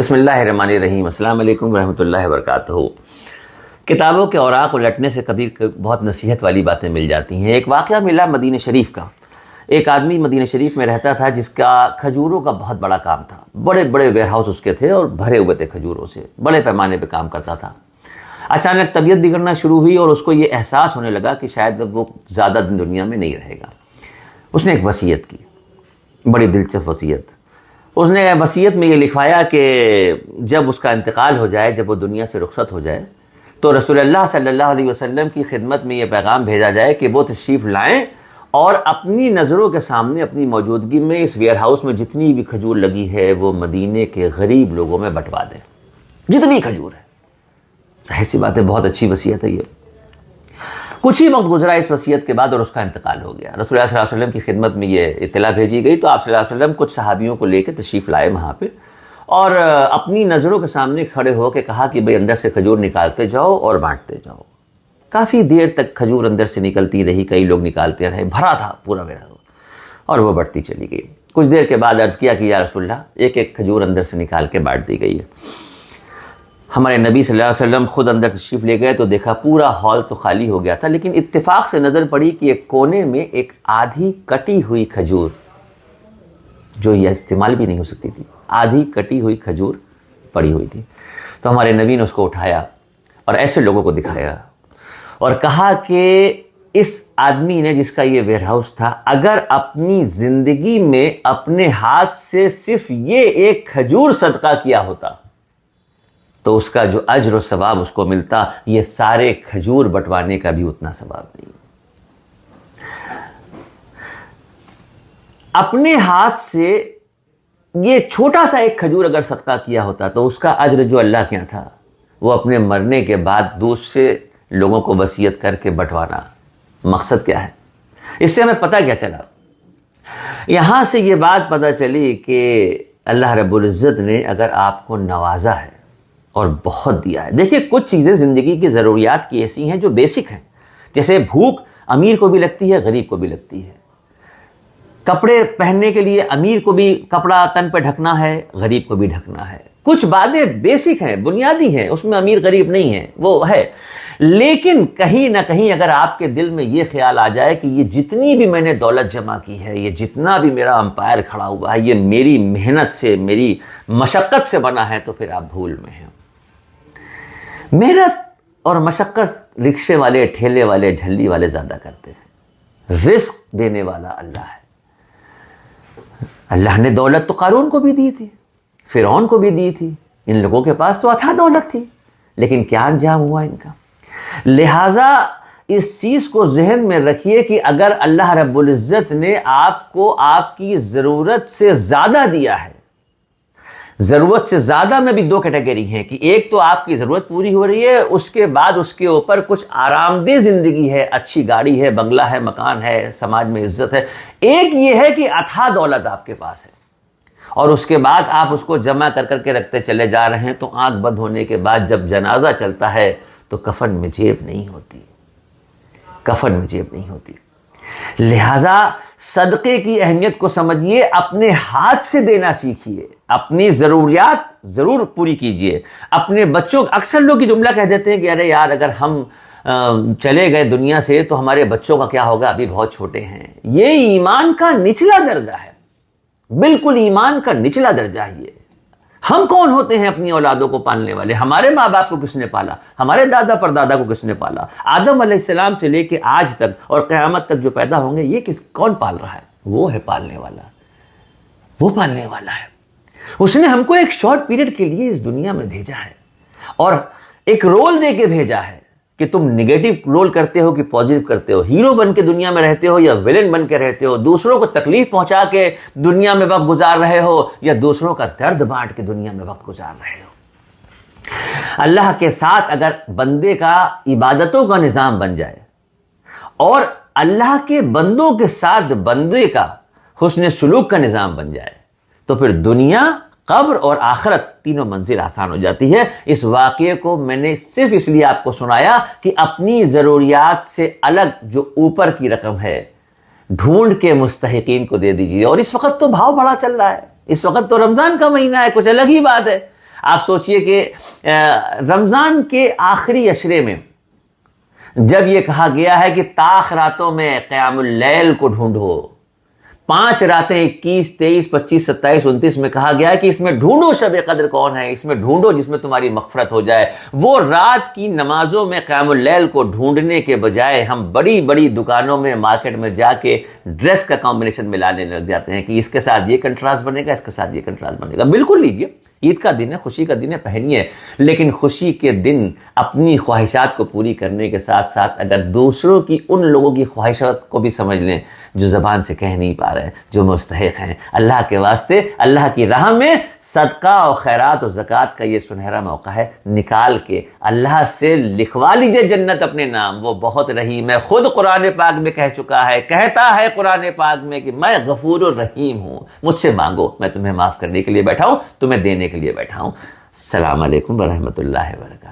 بسم اللہ الرحمن الرحیم۔ السلام علیکم ورحمۃ اللہ وبرکاتہ۔ کتابوں کے اوراق الٹنے سے کبھی بہت نصیحت والی باتیں مل جاتی ہیں۔ ایک واقعہ ملا مدینہ شریف کا۔ ایک آدمی مدینہ شریف میں رہتا تھا جس کا کھجوروں کا بہت بڑا کام تھا، بڑے بڑے ویئر ہاؤس اس کے تھے اور بھرے ہوئے تھے کھجوروں سے، بڑے پیمانے پہ کام کرتا تھا۔ اچانک طبیعت بگڑنا شروع ہوئی اور اس کو یہ احساس ہونے لگا کہ شاید اب وہ زیادہ دن دنیا میں نہیں رہے گا۔ اس نے ایک وصیت کی، بڑی دلچسپ وصیت۔ اس نے وصیت میں یہ لکھوایا کہ جب اس کا انتقال ہو جائے، جب وہ دنیا سے رخصت ہو جائے، تو رسول اللہ صلی اللہ علیہ وسلم کی خدمت میں یہ پیغام بھیجا جائے کہ وہ تشریف لائیں اور اپنی نظروں کے سامنے اپنی موجودگی میں اس ویئر ہاؤس میں جتنی بھی کھجور لگی ہے وہ مدینے کے غریب لوگوں میں بٹوا دیں، جتنی کھجور ہے۔ ظاہر سی بات ہے، بہت اچھی وصیت ہے یہ۔ کچھ ہی وقت گزرا اس وصیت کے بعد اور اس کا انتقال ہو گیا۔ رسول اللہ صلی اللہ علیہ وسلم کی خدمت میں یہ اطلاع بھیجی گئی تو آپ صلی اللہ علیہ وسلم کچھ صحابیوں کو لے کے تشریف لائے وہاں پہ اور اپنی نظروں کے سامنے کھڑے ہو کے کہا کہ بھئی اندر سے کھجور نکالتے جاؤ اور بانٹتے جاؤ۔ کافی دیر تک کھجور اندر سے نکلتی رہی، کئی لوگ نکالتے رہے، بھرا تھا پورا میرا اور وہ بڑھتی چلی گئی۔ کچھ دیر کے بعد عرض کیا کہ یا رسول اللہ، ایک ایک کھجور اندر سے نکال کے بانٹ دی گئی ہے۔ ہمارے نبی صلی اللہ علیہ وسلم خود اندر تشریف لے گئے تو دیکھا پورا ہال تو خالی ہو گیا تھا، لیکن اتفاق سے نظر پڑی کہ ایک کونے میں ایک آدھی کٹی ہوئی کھجور، جو یہ استعمال بھی نہیں ہو سکتی تھی، آدھی کٹی ہوئی کھجور پڑی ہوئی تھی۔ تو ہمارے نبی نے اس کو اٹھایا اور ایسے لوگوں کو دکھایا اور کہا کہ اس آدمی نے، جس کا یہ ویئر ہاؤس تھا، اگر اپنی زندگی میں اپنے ہاتھ سے صرف یہ ایک کھجور صدقہ کیا ہوتا تو اس کا جو اجر و ثواب اس کو ملتا، یہ سارے کھجور بٹوانے کا بھی اتنا ثواب نہیں۔ اپنے ہاتھ سے یہ چھوٹا سا ایک کھجور اگر صدقہ کیا ہوتا تو اس کا اجر جو اللہ کے یہاں تھا وہ اپنے مرنے کے بعد دوسرے لوگوں کو وصیت کر کے بٹوانا۔ مقصد کیا ہے؟ اس سے ہمیں پتہ کیا چلا؟ یہاں سے یہ بات پتہ چلی کہ اللہ رب العزت نے اگر آپ کو نوازا ہے اور بہت دیا ہے۔ دیکھیے، کچھ چیزیں زندگی کی ضروریات کی ایسی ہیں جو بیسک ہیں، جیسے بھوک امیر کو بھی لگتی ہے، غریب کو بھی لگتی ہے۔ کپڑے پہننے کے لیے امیر کو بھی کپڑا تن پہ ڈھکنا ہے، غریب کو بھی ڈھکنا ہے۔ کچھ باتیں بیسک ہیں، بنیادی ہیں، اس میں امیر غریب نہیں ہے، وہ ہے۔ لیکن کہیں نہ کہیں اگر آپ کے دل میں یہ خیال آ جائے کہ یہ جتنی بھی میں نے دولت جمع کی ہے، یہ جتنا بھی میرا امپائر کھڑا ہوا ہے، یہ میری محنت سے، میری مشقت سے بنا ہے، تو پھر آپ بھول میں ہیں۔ محنت اور مشقت رکشے والے، ٹھیلے والے، جھلی والے زیادہ کرتے ہیں، رزق دینے والا اللہ ہے۔ اللہ نے دولت تو قارون کو بھی دی تھی، فرعون کو بھی دی تھی، ان لوگوں کے پاس تو اتھا دولت تھی، لیکن کیا انجام ہوا ان کا؟ لہٰذا اس چیز کو ذہن میں رکھیے کہ اگر اللہ رب العزت نے آپ کو آپ کی ضرورت سے زیادہ دیا ہے، ضرورت سے زیادہ میں بھی دو کیٹیگری ہیں کہ ایک تو آپ کی ضرورت پوری ہو رہی ہے، اس کے بعد اس کے اوپر کچھ آرام دہ زندگی ہے، اچھی گاڑی ہے، بنگلہ ہے، مکان ہے، سماج میں عزت ہے۔ ایک یہ ہے کہ اتھا دولت آپ کے پاس ہے اور اس کے بعد آپ اس کو جمع کر کر کے رکھتے چلے جا رہے ہیں، تو آنکھ بند ہونے کے بعد جب جنازہ چلتا ہے تو کفن میں جیب نہیں ہوتی، کفن میں جیب نہیں ہوتی۔ لہٰذا صدقے کی اہمیت کو سمجھیے، اپنے ہاتھ سے دینا سیکھیے، اپنی ضروریات ضرور پوری کیجیے۔ اپنے بچوں، اکثر لوگ یہ جملہ کہہ دیتے ہیں کہ ارے یار، اگر ہم چلے گئے دنیا سے تو ہمارے بچوں کا کیا ہوگا، ابھی بہت چھوٹے ہیں۔ یہ ایمان کا نچلا درجہ ہے، بالکل ایمان کا نچلا درجہ ہے یہ۔ ہم کون ہوتے ہیں اپنی اولادوں کو پالنے والے؟ ہمارے ماں باپ کو کس نے پالا؟ ہمارے دادا پردادا کو کس نے پالا؟ آدم علیہ السلام سے لے کے آج تک اور قیامت تک جو پیدا ہوں گے، یہ کون پال رہا ہے؟ وہ ہے پالنے والا، وہ پالنے والا ہے۔ اس نے ہم کو ایک شارٹ پیریڈ کے لیے اس دنیا میں بھیجا ہے اور ایک رول دے کے بھیجا ہے کہ تم نگیٹو رول کرتے ہو کہ پازیٹیو کرتے ہو، ہیرو بن کے دنیا میں رہتے ہو یا ویلن بن کے رہتے ہو، دوسروں کو تکلیف پہنچا کے دنیا میں وقت گزار رہے ہو یا دوسروں کا درد بانٹ کے دنیا میں وقت گزار رہے ہو۔ اللہ کے ساتھ اگر بندے کا عبادتوں کا نظام بن جائے اور اللہ کے بندوں کے ساتھ بندے کا حسن سلوک کا نظام بن جائے تو پھر دنیا، قبر اور آخرت تینوں منزل آسان ہو جاتی ہے۔ اس واقعے کو میں نے صرف اس لیے آپ کو سنایا کہ اپنی ضروریات سے الگ جو اوپر کی رقم ہے ڈھونڈ کے مستحقین کو دے دیجیے۔ اور اس وقت تو بھاؤ بڑا چل رہا ہے، اس وقت تو رمضان کا مہینہ ہے، کچھ الگ ہی بات ہے۔ آپ سوچئے کہ رمضان کے آخری عشرے میں جب یہ کہا گیا ہے کہ طاق راتوں میں قیام اللیل کو ڈھونڈو، 5 راتیں 21، 23، 25، 27، 29 میں کہا گیا ہے کہ اس میں ڈھونڈو شب قدر کون ہے، اس میں ڈھونڈو جس میں تمہاری مغفرت ہو جائے۔ وہ رات کی نمازوں میں قیام اللیل کو ڈھونڈنے کے بجائے ہم بڑی بڑی دکانوں میں، مارکیٹ میں جا کے ڈریس کا کمبینیشن ملانے لگ جاتے ہیں کہ اس کے ساتھ یہ کنٹراسٹ بنے گا، اس کے ساتھ یہ کنٹراسٹ بنے گا۔ بالکل لیجئے، عید کا دن ہے، خوشی کا دن ہے، پہنیے، لیکن خوشی کے دن اپنی خواہشات کو پوری کرنے کے ساتھ ساتھ اگر دوسروں کی، ان لوگوں کی خواہشات کو بھی سمجھ لیں جو زبان سے کہہ نہیں پا رہے، جو مستحق ہیں، اللہ کے واسطے اللہ کی راہ میں صدقہ و خیرات و زکوٰۃ کا یہ سنہرا موقع ہے، نکال کے اللہ سے لکھوا لیجئے جنت اپنے نام۔ وہ بہت رحیم ہے، خود قرآن پاک میں کہہ چکا ہے، کہتا ہے قرآن پاک میں کہ میں غفور الرحیم ہوں، مجھ سے مانگو، میں تمہیں معاف کرنے کے لیے بیٹھا ہوں، تمہیں دینے کے لیے بیٹھا ہوں۔ السلام علیکم ورحمۃ اللہ وبرکاتہ۔